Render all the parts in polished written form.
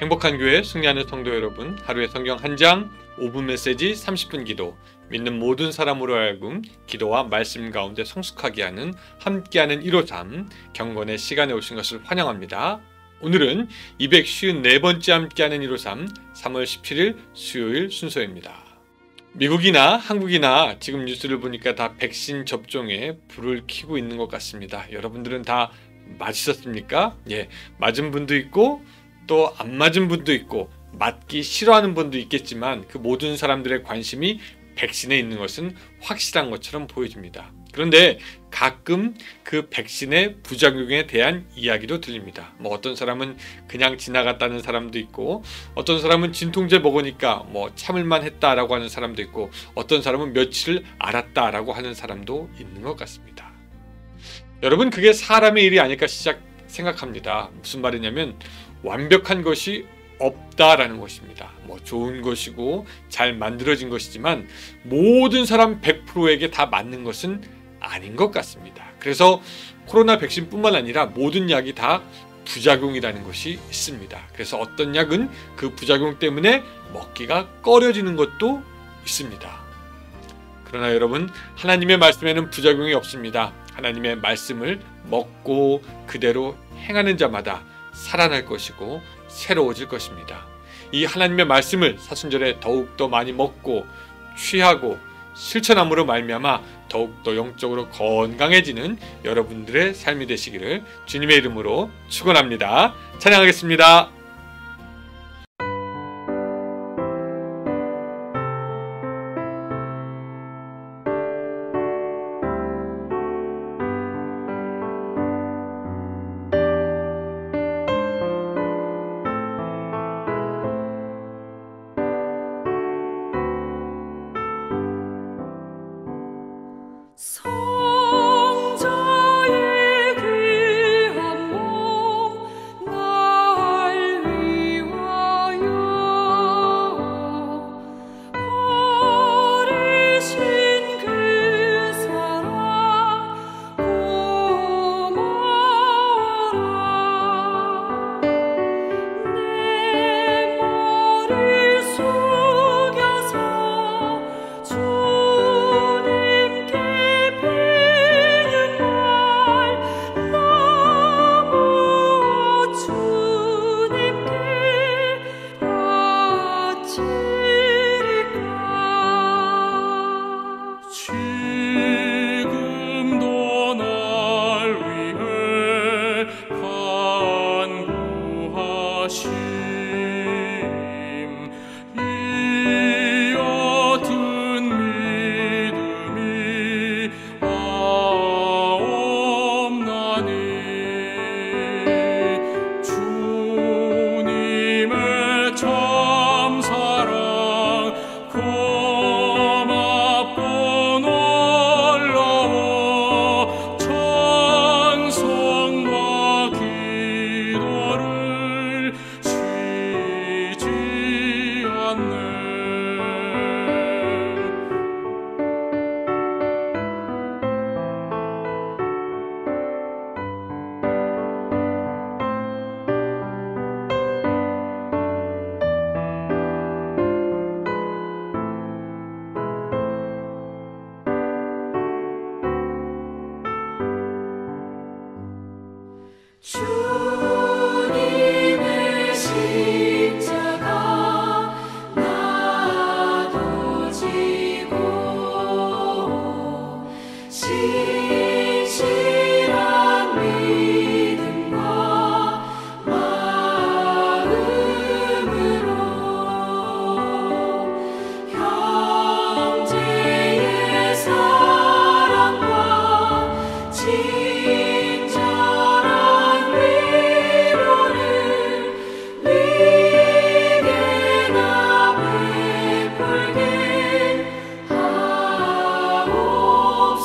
행복한 교회 승리하는 성도 여러분, 하루의 성경 한 장, 5분 메시지 30분 기도, 믿는 모든 사람으로 하여금 기도와 말씀 가운데 성숙하게 하는 함께하는 153 경건의 시간에 오신 것을 환영합니다. 오늘은 254번째 함께하는 153 3월 17일 수요일 순서입니다. 미국이나 한국이나 지금 뉴스를 보니까 다 백신 접종에 불을 켜고 있는 것 같습니다. 여러분들은 다 맞으셨습니까? 예, 맞은 분도 있고 또 안 맞은 분도 있고 맞기 싫어하는 분도 있겠지만 그 모든 사람들의 관심이 백신에 있는 것은 확실한 것처럼 보여집니다. 그런데 가끔 그 백신의 부작용에 대한 이야기도 들립니다. 어떤 사람은 그냥 지나갔다는 사람도 있고, 어떤 사람은 진통제 먹으니까 참을만 했다라고 하는 사람도 있고, 어떤 사람은 며칠을 앓았다라고 하는 사람도 있는 것 같습니다. 여러분, 그게 사람의 일이 아닐까 생각합니다. 무슨 말이냐면 완벽한 것이 없다라는 것입니다. 좋은 것이고 잘 만들어진 것이지만 모든 사람 100%에게 다 맞는 것은 아닌 것 같습니다. 그래서 코로나 백신뿐만 아니라 모든 약이 다 부작용이라는 것이 있습니다. 그래서 어떤 약은 그 부작용 때문에 먹기가 꺼려지는 것도 있습니다. 그러나 여러분, 하나님의 말씀에는 부작용이 없습니다. 하나님의 말씀을 먹고 그대로 행하는 자마다 살아날 것이고 새로워질 것입니다. 이 하나님의 말씀을 사순절에 더욱더 많이 먹고 취하고 실천함으로 말미암아 더욱더 영적으로 건강해지는 여러분들의 삶이 되시기를 주님의 이름으로 축원합니다. 찬양하겠습니다.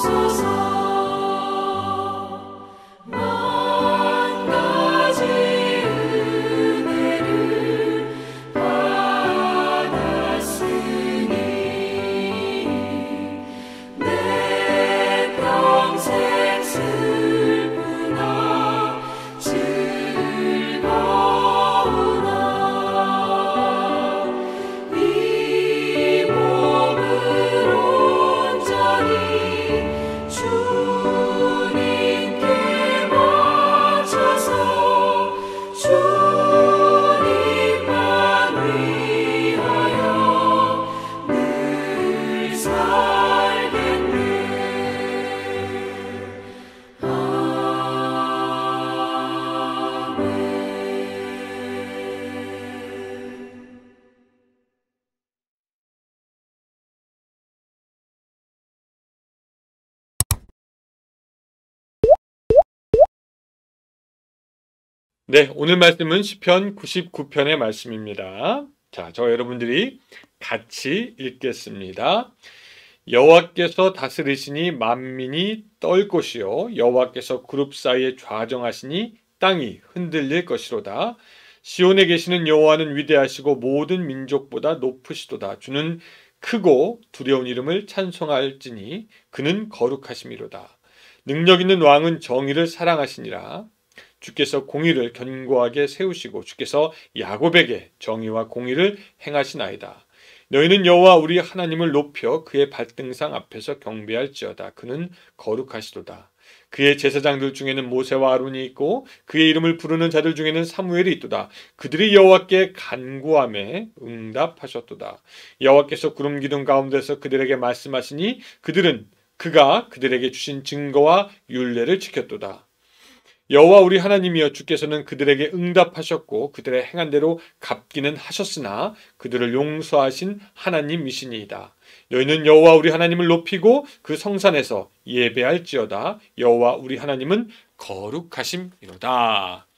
하옵소서. 네, 오늘 말씀은 시편 99편의 말씀입니다. 자, 저 여러분들이 같이 읽겠습니다. 여호와께서 다스리시니 만민이 떨 것이요 여호와께서 그룹 사이에 좌정하시니 땅이 흔들릴 것이로다. 시온에 계시는 여호와는 위대하시고 모든 민족보다 높으시도다. 주는 크고 두려운 이름을 찬송할지니 그는 거룩하심이로다. 능력 있는 왕은 정의를 사랑하시니라. 주께서 공의를 견고하게 세우시고 주께서 야곱에게 정의와 공의를 행하시나이다. 너희는 여호와 우리 하나님을 높여 그의 발등상 앞에서 경배할지어다. 그는 거룩하시도다. 그의 제사장들 중에는 모세와 아론이 있고 그의 이름을 부르는 자들 중에는 사무엘이 있도다. 그들이 여호와께 간구함에 응답하셨도다. 여호와께서 구름 기둥 가운데서 그들에게 말씀하시니 그들은 그가 그들에게 주신 증거와 율례를 지켰도다. 여호와 우리 하나님이여 주께서는 그들에게 응답하셨고 그들의 행한 대로 갚기는 하셨으나 그들을 용서하신 하나님이시니이다. 너희는 여호와 우리 하나님을 높이고 그 성산에서 예배할지어다. 여호와 우리 하나님은 거룩하심이로다.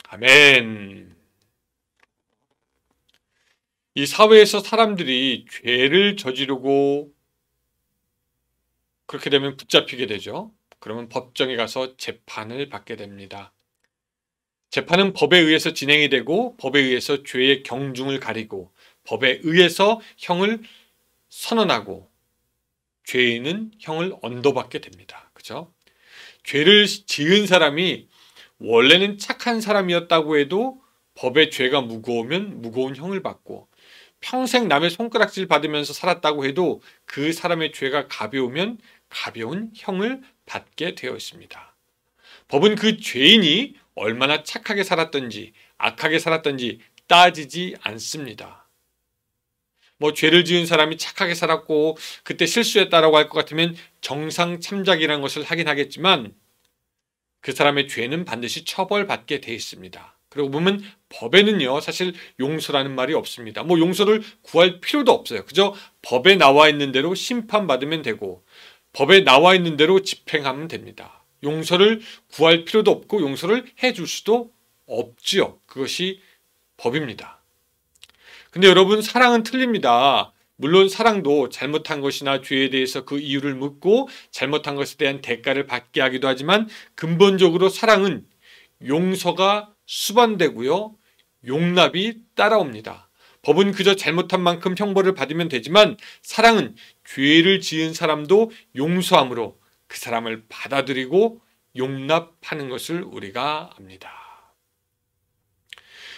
아멘. 이 사회에서 사람들이 죄를 저지르고 그렇게 되면 붙잡히게 되죠. 그러면 법정에 가서 재판을 받게 됩니다. 재판은 법에 의해서 진행이 되고 법에 의해서 죄의 경중을 가리고 법에 의해서 형을 선언하고 죄인은 형을 언도받게 됩니다. 그죠? 죄를 지은 사람이 원래는 착한 사람이었다고 해도 법의 죄가 무거우면 무거운 형을 받고 평생 남의 손가락질 받으면서 살았다고 해도 그 사람의 죄가 가벼우면 가벼운 형을 받게 되어 있습니다. 법은 그 죄인이 얼마나 착하게 살았던지 악하게 살았던지 따지지 않습니다. 죄를 지은 사람이 착하게 살았고 그때 실수했다라고 할 것 같으면 정상 참작이라는 것을 하긴 하겠지만 그 사람의 죄는 반드시 처벌받게 돼 있습니다. 그리고 보면 법에는요 사실 용서라는 말이 없습니다. 용서를 구할 필요도 없어요. 그저 법에 나와 있는 대로 심판받으면 되고 법에 나와 있는 대로 집행하면 됩니다. 용서를 구할 필요도 없고 용서를 해줄 수도 없지요. 그것이 법입니다. 근데 여러분 사랑은 틀립니다. 물론 사랑도 잘못한 것이나 죄에 대해서 그 이유를 묻고 잘못한 것에 대한 대가를 받게 하기도 하지만 근본적으로 사랑은 용서가 수반되고요. 용납이 따라옵니다. 법은 그저 잘못한 만큼 형벌을 받으면 되지만 사랑은 죄를 지은 사람도 용서함으로 그 사람을 받아들이고 용납하는 것을 우리가 압니다.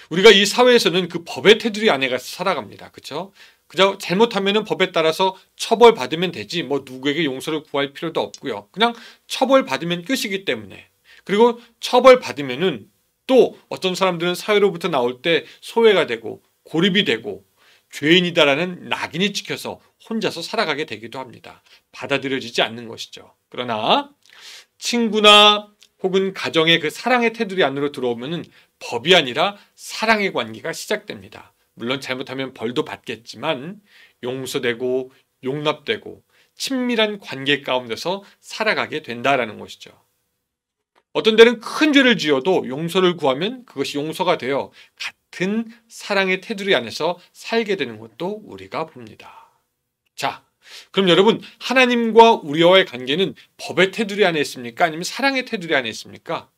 우리가 이 사회에서는 그 법의 테두리 안에 가서 살아갑니다. 그렇죠? 그저 잘못하면 법에 따라서 처벌받으면 되지 누구에게 용서를 구할 필요도 없고요. 그냥 처벌받으면 끝이기 때문에 그리고 처벌받으면은 또 어떤 사람들은 사회로부터 나올 때 소외가 되고 고립이 되고 죄인이다라는 낙인이 찍혀서 혼자서 살아가게 되기도 합니다. 받아들여지지 않는 것이죠. 그러나 친구나 혹은 가정의 그 사랑의 테두리 안으로 들어오면은 법이 아니라 사랑의 관계가 시작됩니다. 물론 잘못하면 벌도 받겠지만 용서되고 용납되고 친밀한 관계 가운데서 살아가게 된다라는 것이죠. 어떤 데는 큰 죄를 지어도 용서를 구하면 그것이 용서가 되어 같은 사랑의 테두리 안에서 살게 되는 것도 우리가 봅니다. 자, 그럼 여러분 하나님과 우리와의 관계는 법의 테두리 안에 있습니까? 아니면 사랑의 테두리 안에 있습니까?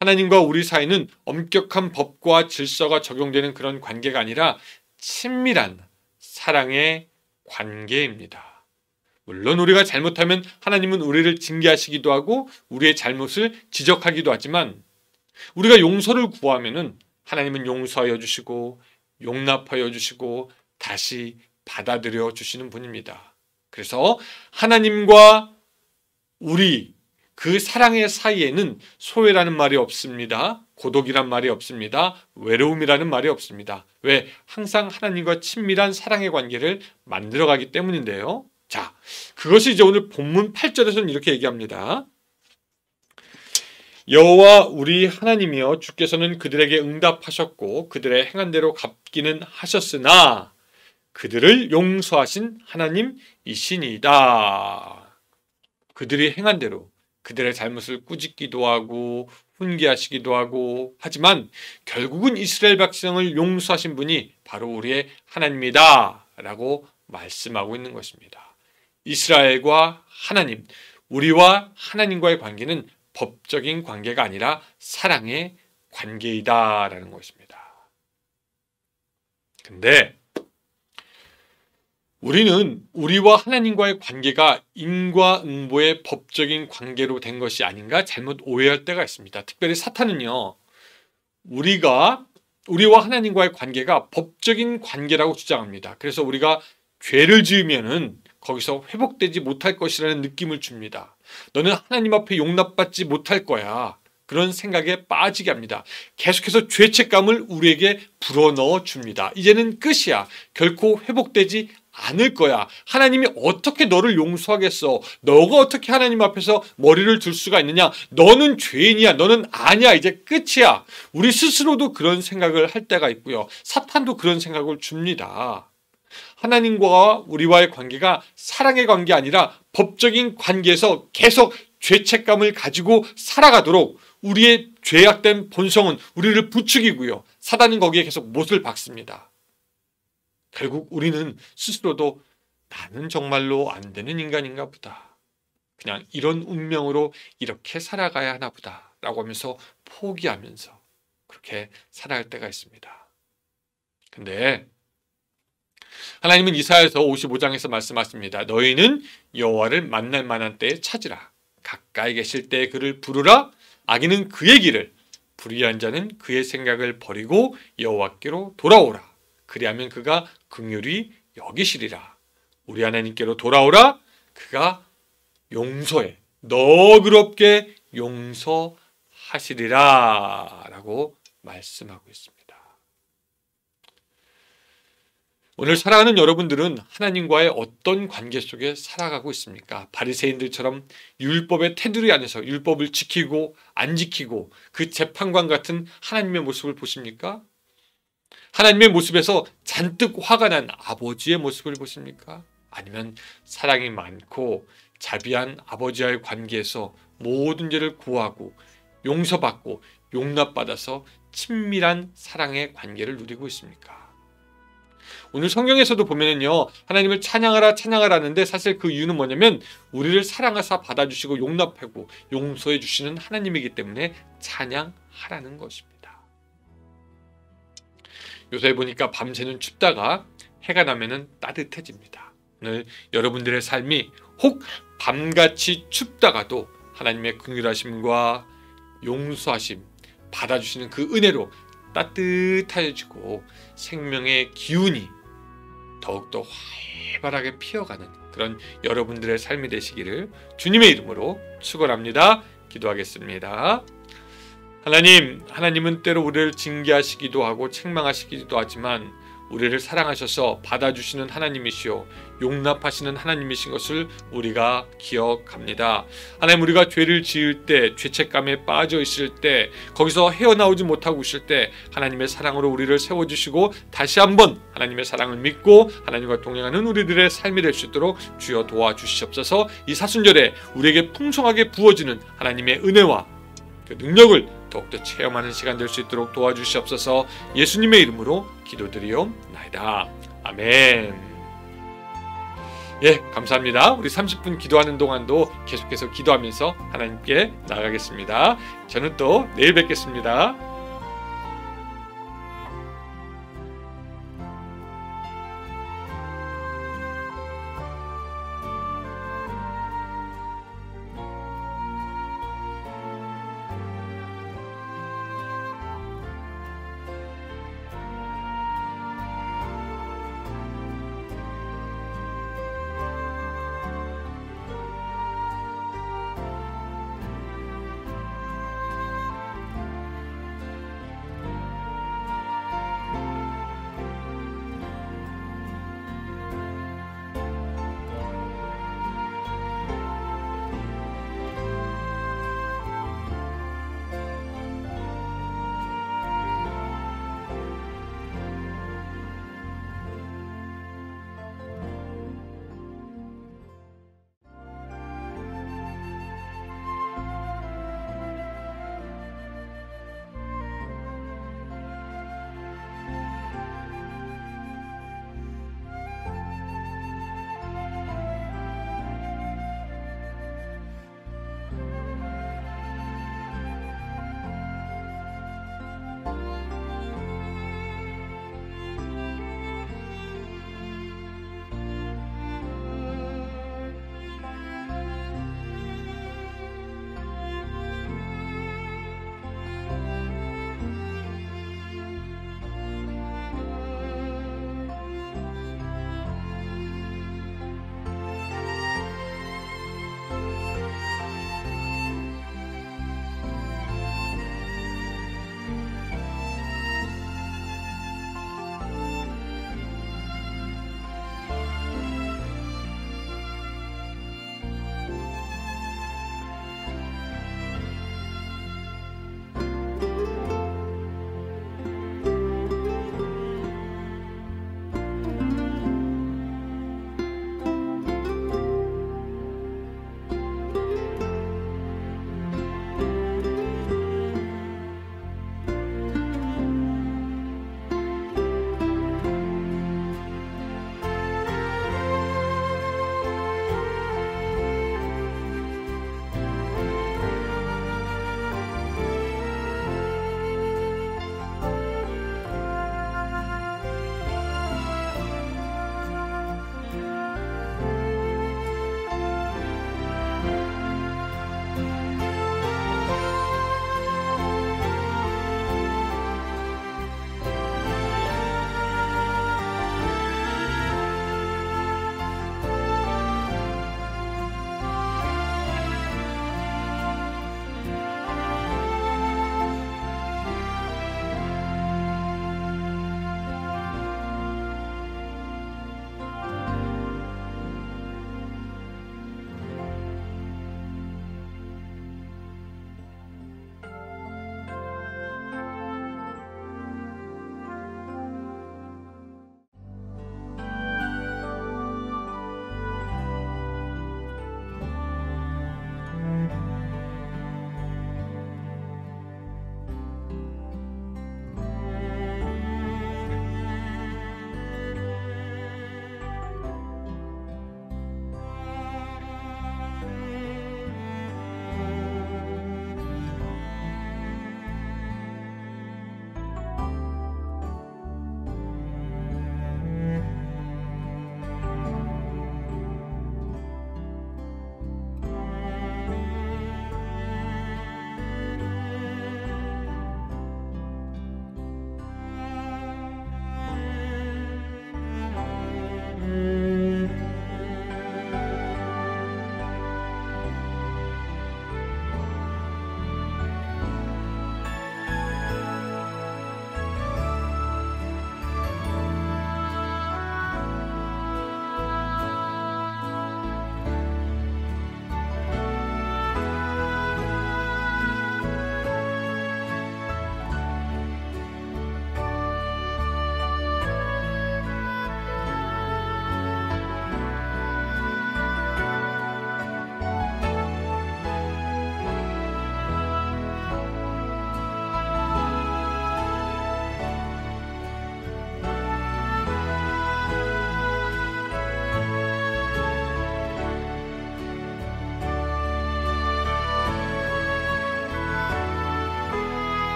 하나님과 우리 사이는 엄격한 법과 질서가 적용되는 그런 관계가 아니라 친밀한 사랑의 관계입니다. 물론 우리가 잘못하면 하나님은 우리를 징계하시기도 하고 우리의 잘못을 지적하기도 하지만 우리가 용서를 구하면은 하나님은 용서하여 주시고 용납하여 주시고 다시 받아들여 주시는 분입니다. 그래서 하나님과 우리 그 사랑의 사이에는 소외라는 말이 없습니다. 고독이란 말이 없습니다. 외로움이라는 말이 없습니다. 왜? 항상 하나님과 친밀한 사랑의 관계를 만들어가기 때문인데요. 자, 그것이 이제 오늘 본문 8절에서는 이렇게 얘기합니다. 여호와 우리 하나님이여 주께서는 그들에게 응답하셨고 그들의 행한 대로 갚기는 하셨으나 그들을 용서하신 하나님이시니이다. 그들이 행한 대로 그들의 잘못을 꾸짖기도 하고 훈계하시기도 하고 하지만 결국은 이스라엘 백성을 용서하신 분이 바로 우리의 하나님이다 라고 말씀하고 있는 것입니다. 이스라엘과 하나님, 우리와 하나님과의 관계는 법적인 관계가 아니라 사랑의 관계이다 라는 것입니다. 근데 우리는 우리와 하나님과의 관계가 인과응보의 법적인 관계로 된 것이 아닌가 잘못 오해할 때가 있습니다. 특별히 사탄은요, 우리와 하나님과의 관계가 법적인 관계라고 주장합니다. 그래서 우리가 죄를 지으면은 거기서 회복되지 못할 것이라는 느낌을 줍니다. 너는 하나님 앞에 용납받지 못할 거야. 그런 생각에 빠지게 합니다. 계속해서 죄책감을 우리에게 불어넣어 줍니다. 이제는 끝이야. 결코 회복되지 않을 거야. 하나님이 어떻게 너를 용서하겠어? 너가 어떻게 하나님 앞에서 머리를 들 수가 있느냐? 너는 죄인이야. 너는 아니야. 이제 끝이야. 우리 스스로도 그런 생각을 할 때가 있고요. 사탄도 그런 생각을 줍니다. 하나님과 우리와의 관계가 사랑의 관계 아니라 법적인 관계에서 계속 죄책감을 가지고 살아가도록 우리의 죄악된 본성은 우리를 부추기고요. 사단은 거기에 계속 못을 박습니다. 결국 우리는 스스로도 나는 정말로 안 되는 인간인가 보다. 그냥 이런 운명으로 이렇게 살아가야 하나 보다 라고 하면서 포기하면서 그렇게 살아갈 때가 있습니다. 근데 하나님은 이사야서 55장에서 말씀하십니다. 너희는 여호와를 만날 만한 때에 찾으라. 가까이 계실 때에 그를 부르라. 악인은 그의 길을, 불의한 자는 그의 생각을 버리고 여호와께로 돌아오라. 그리하면 그가 긍휼히 여기시리라. 우리 하나님께로 돌아오라. 그가 용서해, 너그럽게 용서하시리라 라고 말씀하고 있습니다. 오늘 사랑하는 여러분들은 하나님과의 어떤 관계 속에 살아가고 있습니까? 바리새인들처럼 율법의 테두리 안에서 율법을 지키고 안 지키고 그 재판관 같은 하나님의 모습을 보십니까? 하나님의 모습에서 잔뜩 화가 난 아버지의 모습을 보십니까? 아니면 사랑이 많고 자비한 아버지와의 관계에서 모든 죄를 구하고 용서받고 용납받아서 친밀한 사랑의 관계를 누리고 있습니까? 오늘 성경에서도 보면은요, 하나님을 찬양하라 하는데 사실 그 이유는 뭐냐면 우리를 사랑하사 받아주시고 용납하고 용서해 주시는 하나님이기 때문에 찬양하라는 것입니다. 요새 보니까 밤새는 춥다가 해가 나면은 따뜻해집니다. 오늘 여러분들의 삶이 혹 밤같이 춥다가도 하나님의 긍휼하심과 용서하심 받아주시는 그 은혜로 따뜻해지고 생명의 기운이 더욱더 활발하게 피어가는 그런 여러분들의 삶이 되시기를 주님의 이름으로 축원합니다. 기도하겠습니다. 하나님은 때로 우리를 징계하시기도 하고 책망하시기도 하지만 우리를 사랑하셔서 받아주시는 하나님이시오 용납하시는 하나님이신 것을 우리가 기억합니다. 하나님, 우리가 죄를 지을 때, 죄책감에 빠져 있을 때, 거기서 헤어나오지 못하고 있을 때 하나님의 사랑으로 우리를 세워주시고 다시 한번 하나님의 사랑을 믿고 하나님과 동행하는 우리들의 삶이 될 수 있도록 주여 도와주시옵소서. 이 사순절에 우리에게 풍성하게 부어지는 하나님의 은혜와 그 능력을 더욱더 체험하는 시간 될 수 있도록 도와주시옵소서. 예수님의 이름으로 기도드리옵나이다. 아멘. 예, 감사합니다. 우리 30분 기도하는 동안도 계속해서 기도하면서 하나님께 나아가겠습니다. 저는 또 내일 뵙겠습니다.